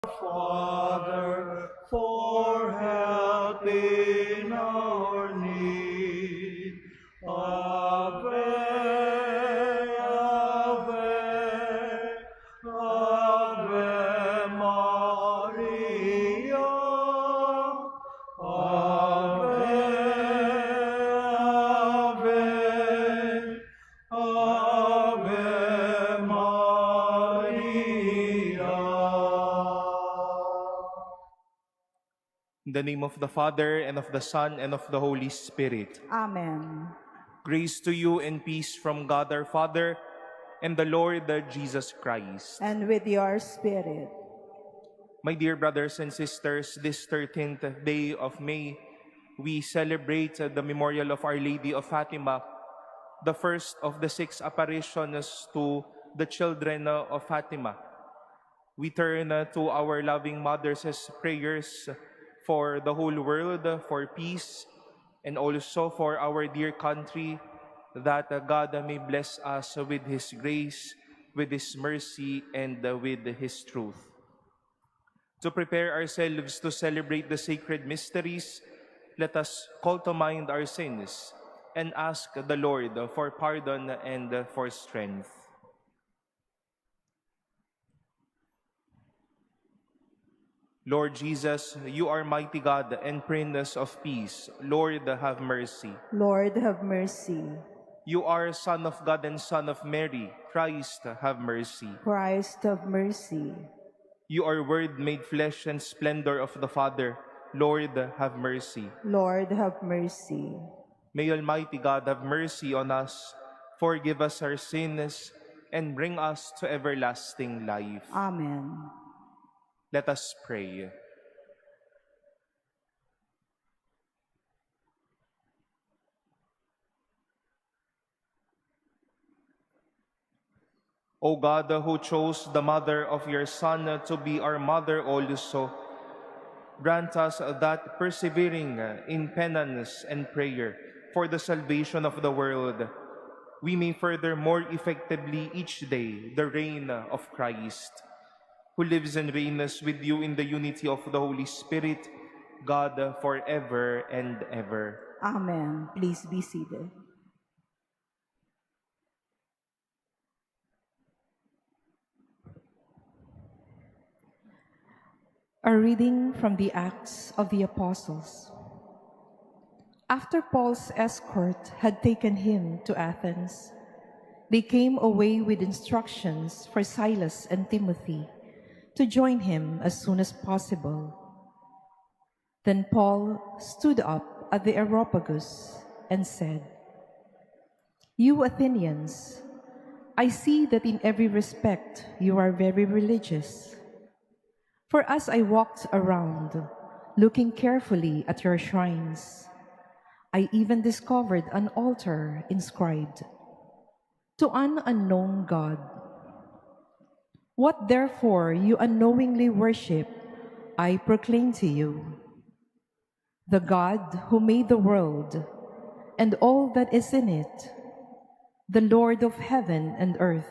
Father, for help in our need. Ave, Ave, Ave Maria. Ave, Ave, Ave Maria. In the name of the Father, and of the Son, and of the Holy Spirit. Amen. Grace to you and peace from God our Father and the Lord Jesus Christ. And with your spirit. My dear brothers and sisters, this 13th day of May, we celebrate the memorial of Our Lady of Fatima, the first of the 6 apparitions to the children of Fatima. We turn to our loving mother's prayers for the whole world, for peace, and also for our dear country, that God may bless us with His grace, with His mercy, and with His truth. To prepare ourselves to celebrate the sacred mysteries, let us call to mind our sins and ask the Lord for pardon and for strength. Lord Jesus, you are mighty God and Prince of Peace. Lord, have mercy. Lord, have mercy. You are Son of God and Son of Mary. Christ, have mercy. Christ, have mercy. You are Word made flesh and splendor of the Father. Lord, have mercy. Lord, have mercy. May Almighty God have mercy on us, forgive us our sins, and bring us to everlasting life. Amen. Let us pray. O God, who chose the mother of your Son to be our mother also, grant us that persevering in penance and prayer for the salvation of the world, we may further more effectively each day the reign of Christ, who lives and reigns with you in the unity of the Holy Spirit, God, forever and ever. Amen. Please be seated. A reading from the Acts of the Apostles. After Paul's escort had taken him to Athens, they came away with instructions for Silas and Timothy to join him as soon as possible. Then Paul stood up at the Areopagus and said, "You Athenians, I see that in every respect you are very religious. For as I walked around, looking carefully at your shrines, I even discovered an altar inscribed, 'To an unknown God.' What therefore you unknowingly worship, I proclaim to you. The God who made the world and all that is in it, the Lord of heaven and earth,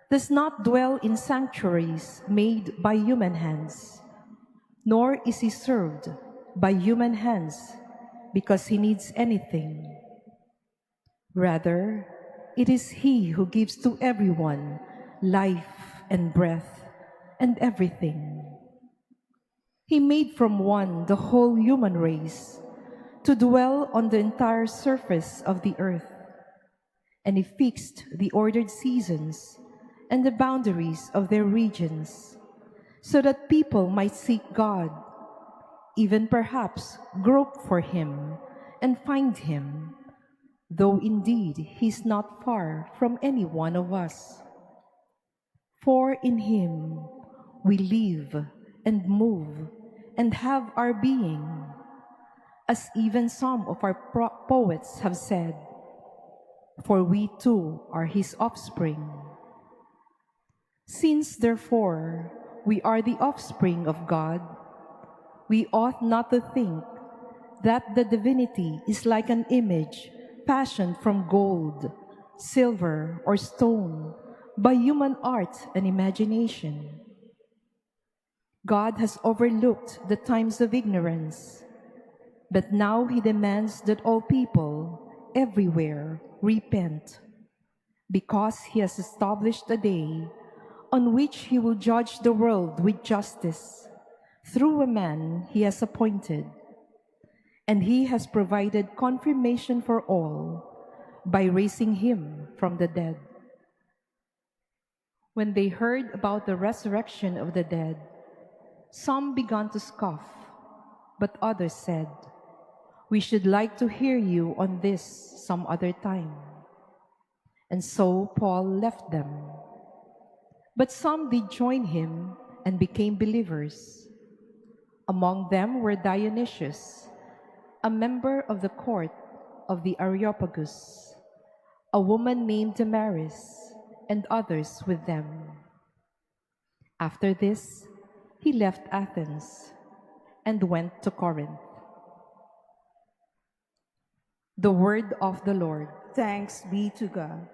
does not dwell in sanctuaries made by human hands, nor is he served by human hands because he needs anything. Rather, it is he who gives to everyone life and breath and everything. He made from one the whole human race to dwell on the entire surface of the earth, and he fixed the ordered seasons and the boundaries of their regions, so that people might seek God, even perhaps grope for him and find him, though indeed he is not far from any one of us. For in him we live and move and have our being, as even some of our poets have said, for we too are his offspring. Since therefore we are the offspring of God, we ought not to think that the divinity is like an image fashioned from gold, silver, or stone by human art and imagination. God has overlooked the times of ignorance, but now he demands that all people everywhere repent, because he has established a day on which he will judge the world with justice through a man he has appointed. And he has provided confirmation for all by raising him from the dead. When they heard about the resurrection of the dead, some began to scoff, but others said, "We should like to hear you on this some other time." And so Paul left them. But some did join him and became believers. Among them were Dionysius, a member of the court of the Areopagus, a woman named Damaris, and others with them. After this, he left Athens and went to Corinth. The word of the Lord. Thanks be to God.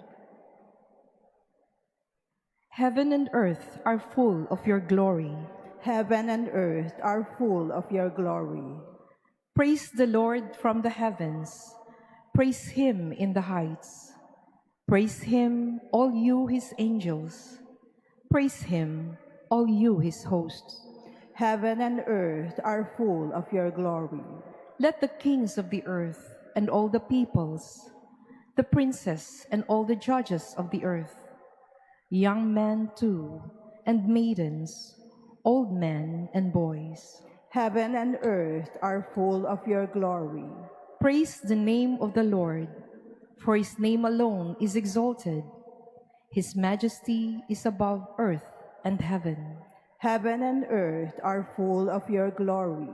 Heaven and earth are full of your glory. Heaven and earth are full of your glory. Praise the Lord from the heavens. Praise him in the heights. Praise him, all you his angels. Praise him, all you his hosts. Heaven and earth are full of your glory. Let the kings of the earth and all the peoples, the princes and all the judges of the earth, young men too, and maidens, old men and boys, Heaven and earth are full of your glory. praise the name of the Lord, for his name alone is exalted. His majesty is above earth and heaven. Heaven and earth are full of your glory.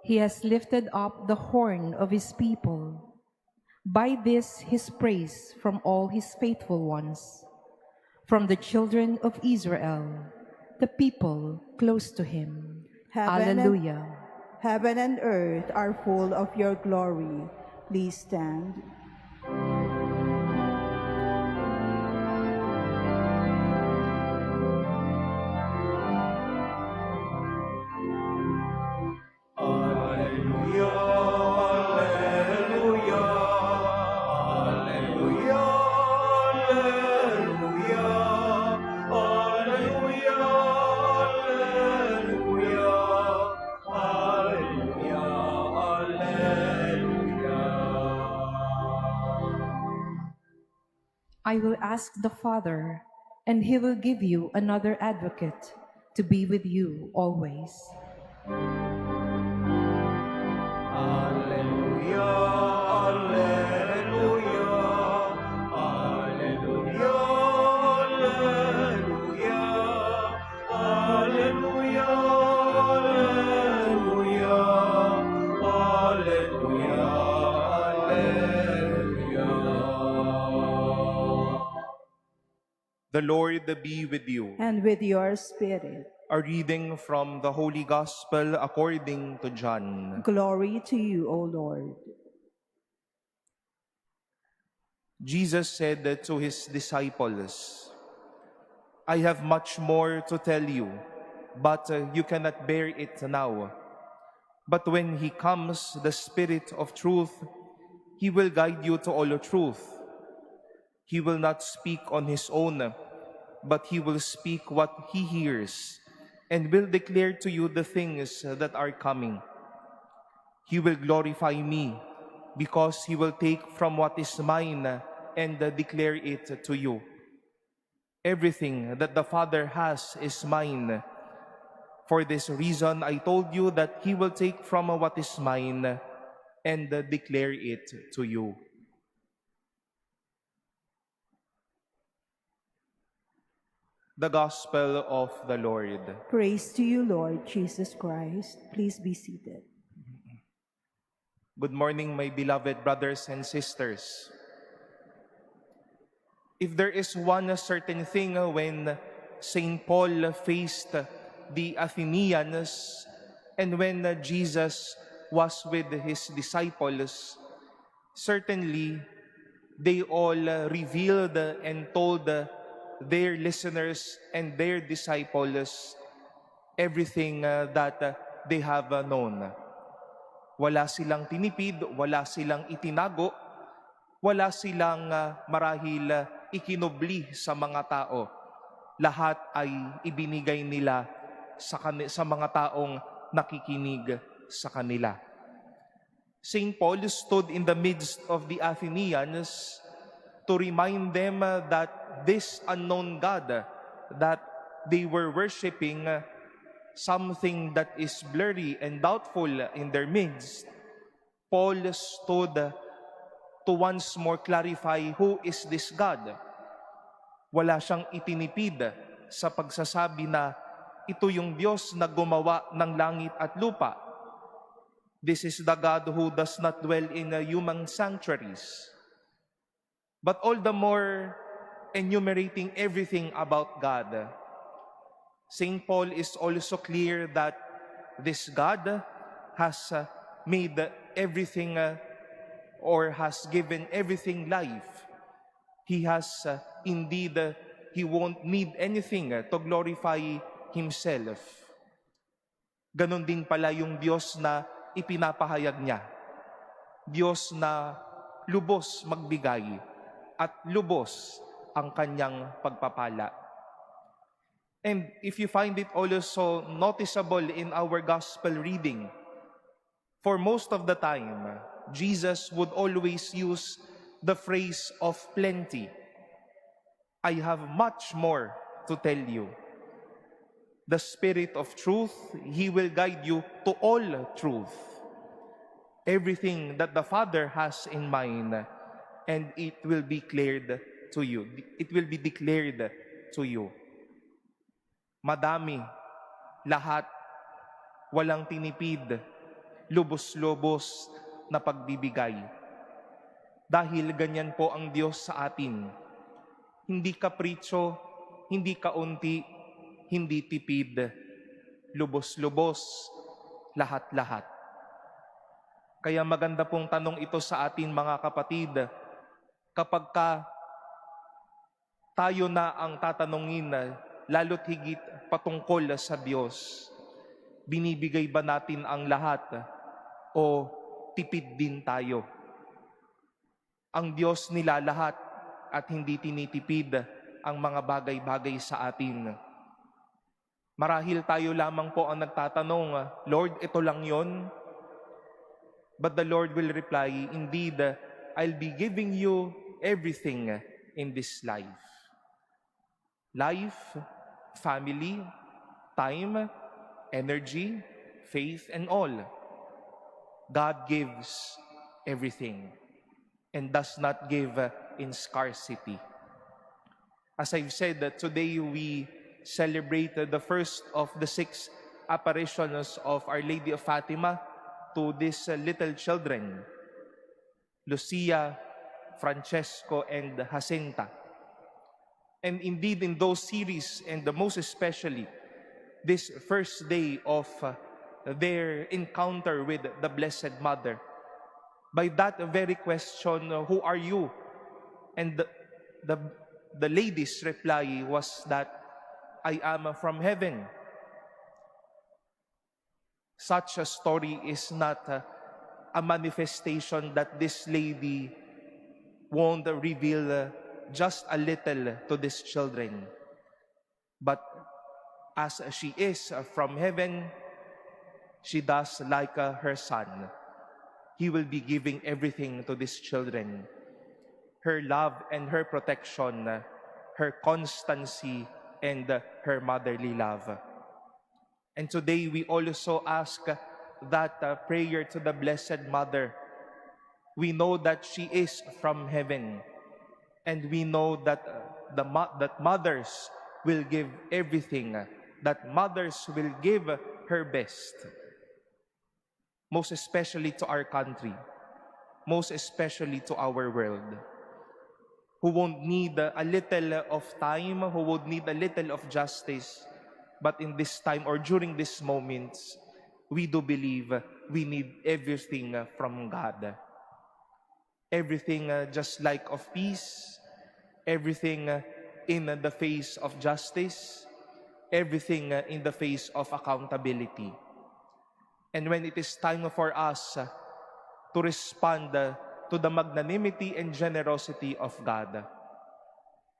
He has lifted up the horn of his people. By this his praise from all his faithful ones, from the children of Israel, the people close to him. Alleluia. Heaven and earth are full of your glory. Please stand. Alleluia, alleluia, alleluia, alleluia, alleluia, alleluia, alleluia, alleluia. I will ask the Father, and he will give you another advocate to be with you always. Alleluia, alleluia, alleluia, alleluia, alleluia, alleluia, alleluia, alleluia. The Lord be with you. And with your spirit. A reading from the Holy Gospel according to John. Glory to you, O Lord. Jesus said to his disciples, "I have much more to tell you, but you cannot bear it now. But when he comes, the Spirit of truth, he will guide you to all truth. He will not speak on his own, but he will speak what he hears, and will declare to you the things that are coming. He will glorify me, because he will take from what is mine and declare it to you. Everything that the Father has is mine. For this reason, I told you that he will take from what is mine and declare it to you." The Gospel of the Lord. Praise to you, Lord Jesus Christ. Please be seated. Good morning, my beloved brothers and sisters. If there is one certain thing when St. Paul faced the Athenians and when Jesus was with his disciples, certainly they all revealed and told their listeners and their disciples everything that they have known. Wala silang tinipid, wala silang itinago, wala silang marahil ikinubli sa mga tao. Lahat ay ibinigay nila sa mga taong nakikinig sa kanila. St. Paul stood in the midst of the Athenians to remind them that this unknown God that they were worshiping, something that is blurry and doubtful in their midst, Paul stood to once more clarify who is this God. Wala siyang itinipid sa pagsasabi na ito yung Diyos na gumawa ng langit at lupa. This is the God who does not dwell in human sanctuaries. But all the more enumerating everything about God, St. Paul is also clear that this God has made everything or has given everything life. He has indeed, He won't need anything to glorify Himself. Ganon din pala yung Diyos na ipinapahayag niya. Diyos na lubos magbigay at lubos ang kanyang pagpapala. And if you find it also noticeable in our gospel reading, for most of the time, Jesus would always use the phrase of plenty. I have much more to tell you. The Spirit of truth, He will guide you to all truth. Everything that the Father has in mind, and it will be cleared to you. It will be declared to you. Madami, lahat, walang tinipid, lubos-lubos na pagbibigay. Dahil ganyan po ang Diyos sa atin. Hindi kapritsyo, hindi kaunti, hindi tipid, lubos-lubos, lahat-lahat. Kaya maganda pong tanong ito sa atin mga kapatid, kapag tayo na ang tatanungin, lalo't higit patungkol sa Diyos, binibigay ba natin ang lahat o tipid din tayo? Ang Diyos nilalahat at hindi tinitipid ang mga bagay-bagay sa atin. Marahil tayo lamang po ang nagtatanong, Lord, ito lang yon? But the Lord will reply, indeed, I'll be giving you everything in this life. Life, family, time, energy, faith, and all. God gives everything and does not give in scarcity. As I've said, today we celebrate the first of the 6 apparitions of Our Lady of Fatima to these little children, Lucia, Francesco, and Jacinta. And indeed, in those series, and most especially, this first day of their encounter with the Blessed Mother, by that very question, who are you? And the lady's reply was that, I am from heaven. Such a story is not a manifestation that this lady won't reveal just a little to these children. But as she is from heaven, she does like her son. He will be giving everything to these children. Her love and her protection, her constancy, and her motherly love. And today we also ask that prayer to the Blessed Mother. We know that she is from heaven, and we know that that mothers will give everything, that mothers will give her best, most especially to our country, most especially to our world, who won't need a little of time, who would need a little of justice. But in this time or during these moments, we do believe we need everything from God. Everything just like of peace, everything in the face of justice, everything in the face of accountability. And when it is time for us to respond to the magnanimity and generosity of God,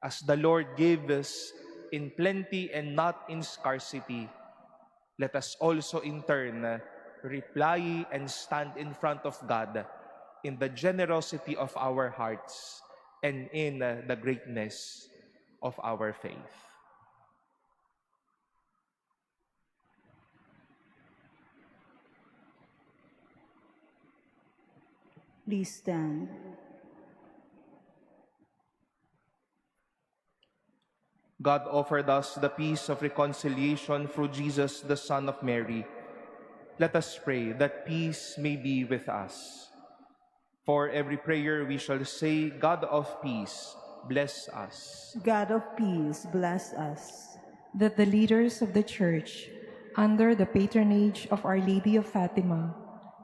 as the Lord gives in plenty and not in scarcity, let us also in turn reply and stand in front of God in the generosity of our hearts and in the greatness of our faith. Please stand. God offered us the peace of reconciliation through Jesus, the Son of Mary. Let us pray that peace may be with us. For every prayer we shall say, God of peace, bless us. God of peace, bless us. That the leaders of the Church, under the patronage of Our Lady of Fatima,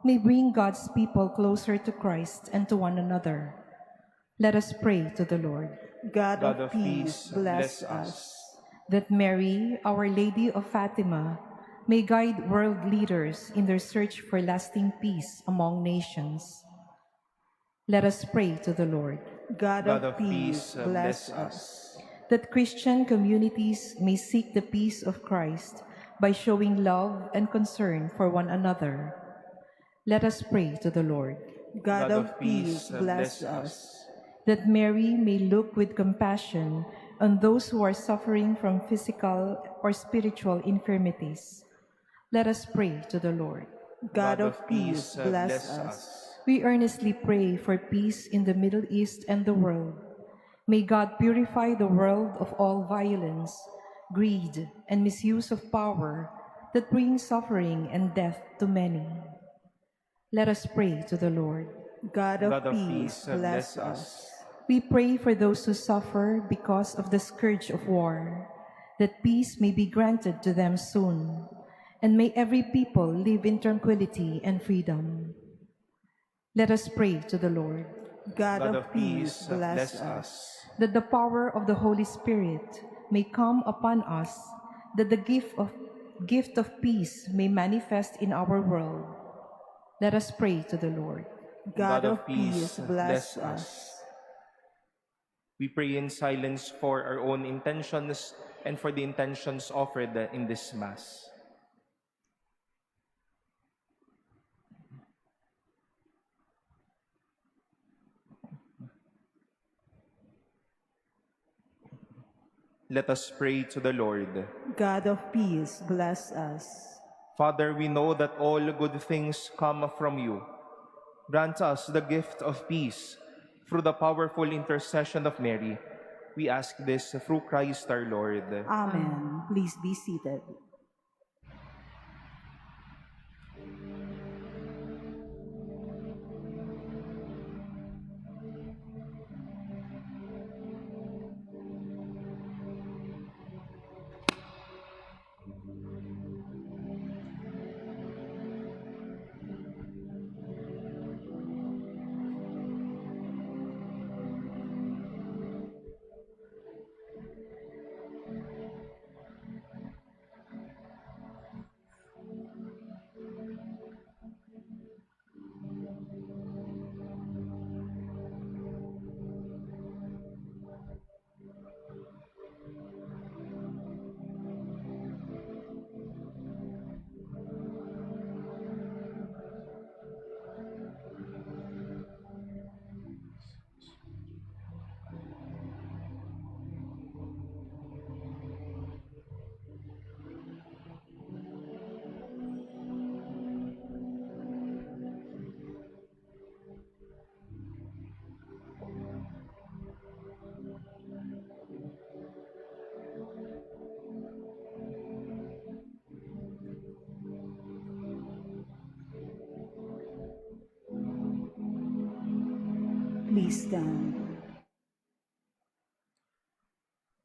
may bring God's people closer to Christ and to one another. Let us pray to the Lord. God of peace, bless us. That Mary, Our Lady of Fatima, may guide world leaders in their search for lasting peace among nations. Let us pray to the Lord. God of peace, bless us. That Christian communities may seek the peace of Christ by showing love and concern for one another. Let us pray to the Lord. God of peace, bless us. That Mary may look with compassion on those who are suffering from physical or spiritual infirmities. Let us pray to the Lord. God of peace, bless us. We earnestly pray for peace in the Middle East and the world. May God purify the world of all violence, greed, and misuse of power that bring suffering and death to many. Let us pray to the Lord. God of peace, bless us. We pray for those who suffer because of the scourge of war, that peace may be granted to them soon, and may every people live in tranquility and freedom. Let us pray to the Lord. God of peace, bless us. That the power of the Holy Spirit may come upon us, that the gift of peace may manifest in our world. Let us pray to the Lord. God of peace, bless us. We pray in silence for our own intentions and for the intentions offered in this Mass. Let us pray to the Lord. God of peace, bless us. Father, we know that all good things come from you. Grant us the gift of peace through the powerful intercession of Mary. We ask this through Christ our Lord. Amen. Please be seated. Please stand.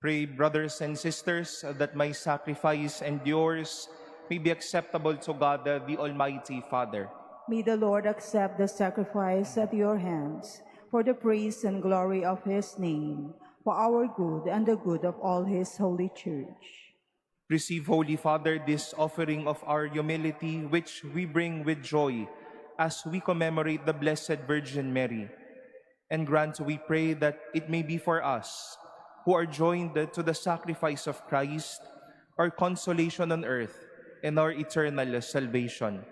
Pray, brothers and sisters, that my sacrifice and yours may be acceptable to God, the Almighty Father. May the Lord accept the sacrifice at your hands for the praise and glory of his name, for our good and the good of all his holy church. Receive, Holy Father, this offering of our humility, which we bring with joy as we commemorate the Blessed Virgin Mary. And grant, we pray, that it may be for us, who are joined to the sacrifice of Christ, our consolation on earth and our eternal salvation,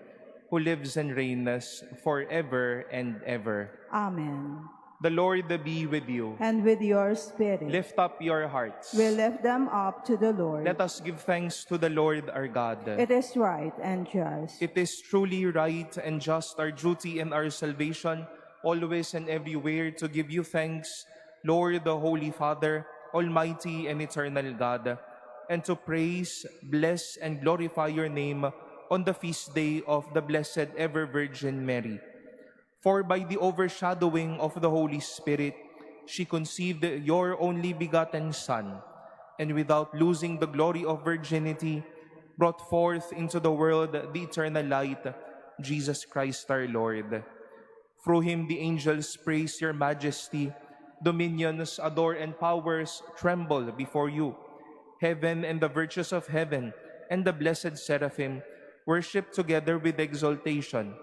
who lives and reigns forever and ever. Amen. The Lord be with you. And with your spirit, Lift up your hearts. we lift them up to the Lord. Let us give thanks to the Lord our God. It is right and just. It is truly right and just, our duty and our salvation, always and everywhere, to give you thanks, Lord, the Holy Father, Almighty and eternal God, and to praise, bless, and glorify your name on the feast day of the Blessed Ever Virgin Mary. For by the overshadowing of the Holy Spirit, she conceived your only begotten Son, and without losing the glory of virginity, brought forth into the world the eternal light, Jesus Christ our Lord. Through him the angels praise your majesty, dominions adore and powers tremble before you. Heaven and the virtues of heaven and the blessed seraphim worship together with exaltation.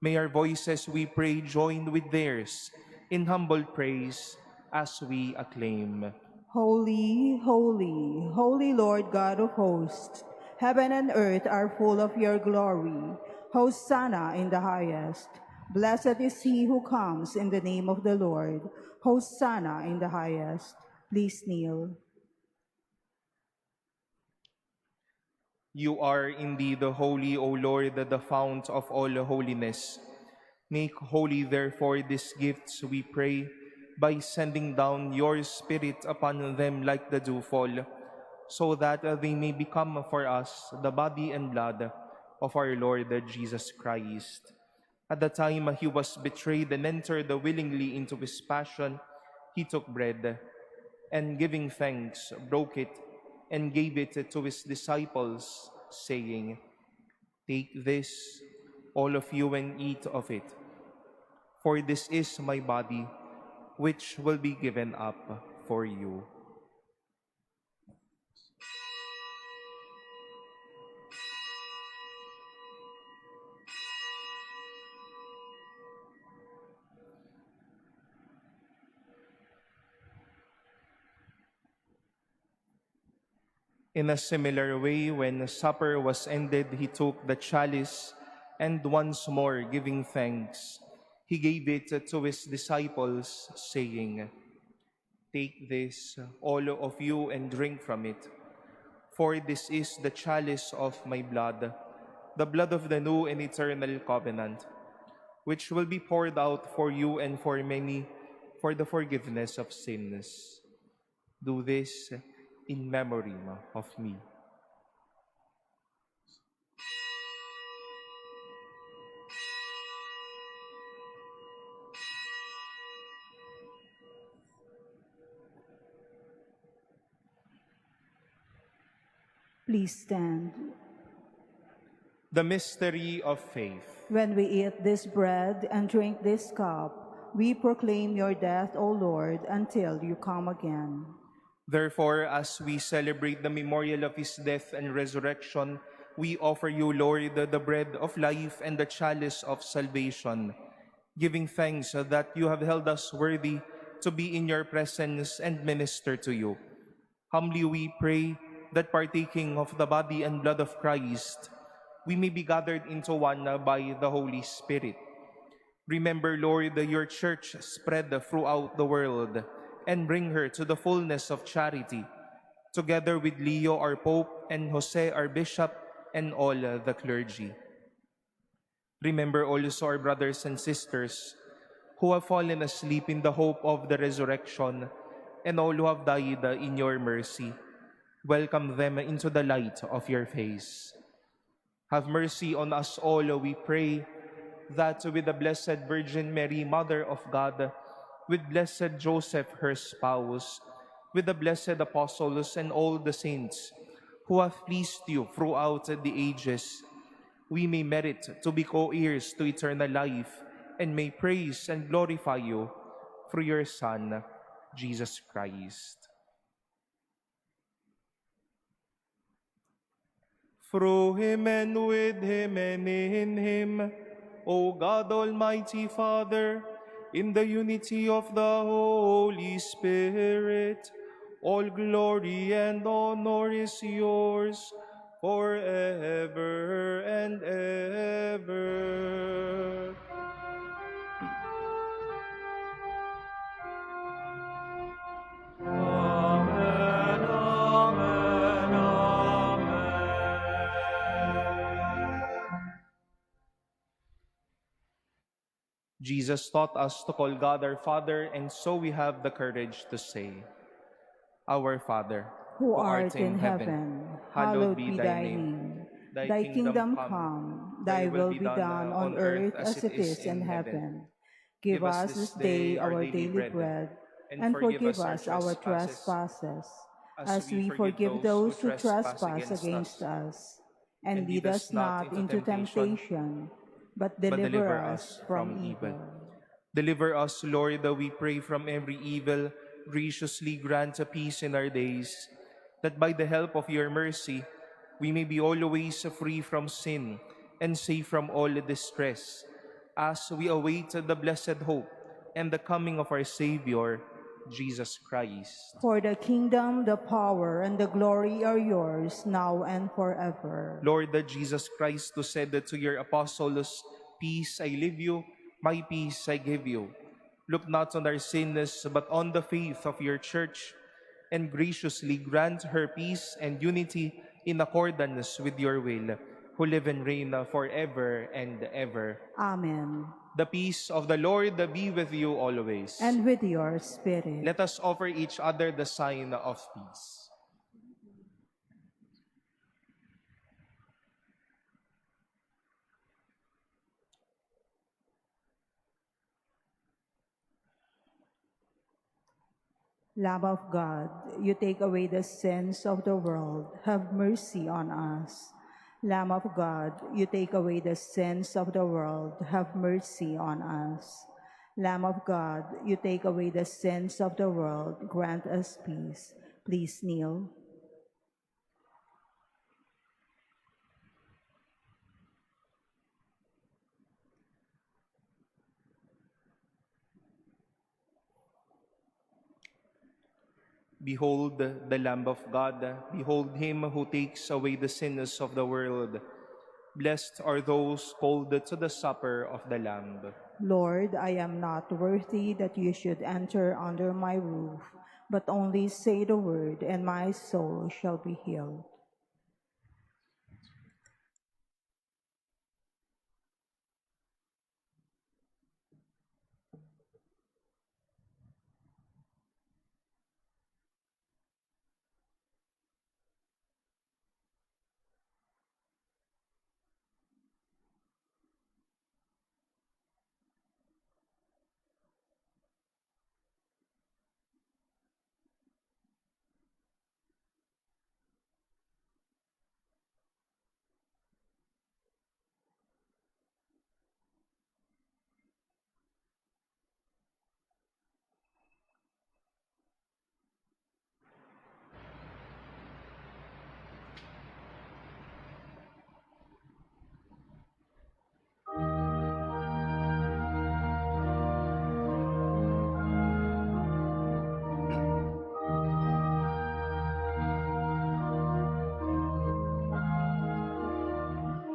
May our voices, we pray, join with theirs in humble praise as we acclaim. Holy, holy, holy Lord God of hosts, heaven and earth are full of your glory. Hosanna in the highest. Blessed is he who comes in the name of the Lord. Hosanna in the highest. Please kneel. You are indeed holy, O Lord, the fount of all holiness. Make holy, therefore, these gifts, we pray, by sending down your Spirit upon them like the dewfall, so that they may become for us the body and blood of our Lord Jesus Christ. At the time he was betrayed and entered willingly into his passion, he took bread, and giving thanks, broke it, and gave it to his disciples, saying, "Take this, all of you, and eat of it. For this is my body, which will be given up for you." In a similar way, when supper was ended, he took the chalice, and once more giving thanks, he gave it to his disciples, saying, "Take this, all of you, and drink from it. For this is the chalice of my blood, the blood of the new and eternal covenant, which will be poured out for you and for many for the forgiveness of sins. Do this in memory of me." Please stand. The mystery of faith. When we eat this bread and drink this cup, we proclaim your death, O Lord, until you come again. Therefore, as we celebrate the memorial of his death and resurrection, we offer you, Lord, the bread of life and the chalice of salvation, giving thanks that you have held us worthy to be in your presence and minister to you. Humbly we pray that partaking of the body and blood of Christ, we may be gathered into one by the Holy Spirit. Remember, Lord, your church spread throughout the world, and bring her to the fullness of charity, together with Leo, our Pope, and Jose, our Bishop, and all the clergy. Remember also our brothers and sisters who have fallen asleep in the hope of the resurrection, and all who have died in your mercy. Welcome them into the light of your face. Have mercy on us all, we pray, that with the Blessed Virgin Mary, Mother of God, with blessed Joseph, her spouse, with the blessed apostles and all the saints who have pleased you throughout the ages, we may merit to be co-heirs to eternal life, and may praise and glorify you through your Son, Jesus Christ. through him and with him and in him, O God Almighty Father, in the unity of the Holy Spirit, all glory and honor is yours forever and ever. Amen, amen, amen. Jesus taught us to call God our Father, and so we have the courage to say, Our Father, who art in heaven, hallowed be thy name. Thy kingdom come, thy will be done on earth as it is in heaven. Give us this day our daily bread, and forgive us our trespasses, as we forgive those who trespass against us. And lead us not into temptation, but deliver us from evil. Deliver us, Lord, we pray, from every evil. Graciously grant a peace in our days, that by the help of your mercy, we may be always free from sin and safe from all distress, as we await the blessed hope and the coming of our Savior, Jesus Christ. For the kingdom, the power, and the glory are yours, now and forever. Lord, that Jesus Christ, who said that to your apostles, Peace I leave you, my peace I give you. Look not on our sins, but on the faith of your church, and graciously grant her peace and unity in accordance with your will, who live and reign forever and ever. Amen. The peace of the Lord be with you always. And with your spirit. Let us offer each other the sign of peace. Lamb of God, you take away the sins of the world, have mercy on us. Lamb of God, you take away the sins of the world, have mercy on us. Lamb of God, you take away the sins of the world, grant us peace. Please kneel. Behold the Lamb of God. Behold him who takes away the sins of the world. Blessed are those called to the supper of the Lamb. Lord, I am not worthy that you should enter under my roof, but only say the word, and my soul shall be healed.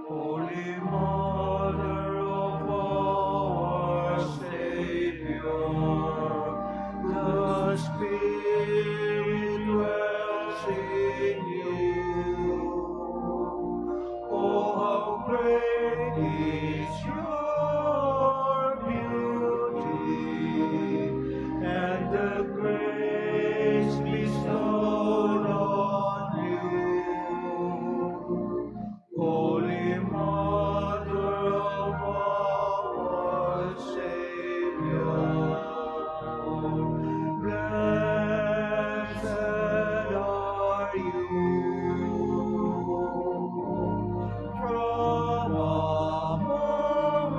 Holy Mother of our Savior, the Spirit dwells in you. Oh, how great is your beauty, and the grace bestowed on you. Holy Mother of our Savior, blessed are you. From among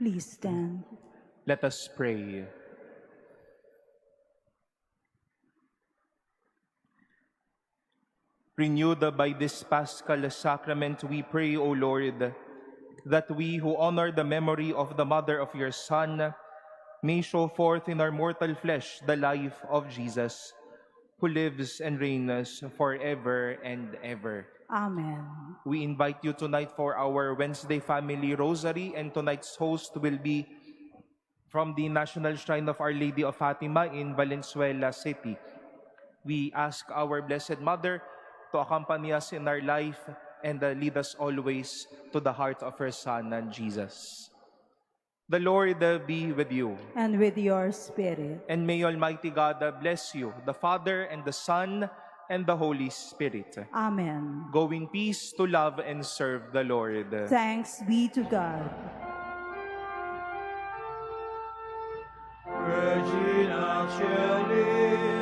Please stand. Let us pray. Renewed by this Paschal sacrament, we pray, O Lord, that we who honor the memory of the mother of your Son may show forth in our mortal flesh the life of Jesus, who lives and reigns forever and ever. Amen. We invite you tonight for our Wednesday Family Rosary, and tonight's host will be from the National Shrine of Our Lady of Fatima in Valenzuela City. We ask our Blessed Mother to accompany us in our life and lead us always to the heart of her Son, Jesus. The Lord be with you. And with your spirit. And may Almighty God bless you, the Father and the Son and the Holy Spirit. Amen. Go in peace to love and serve the Lord. Thanks be to God. Regina Caeli,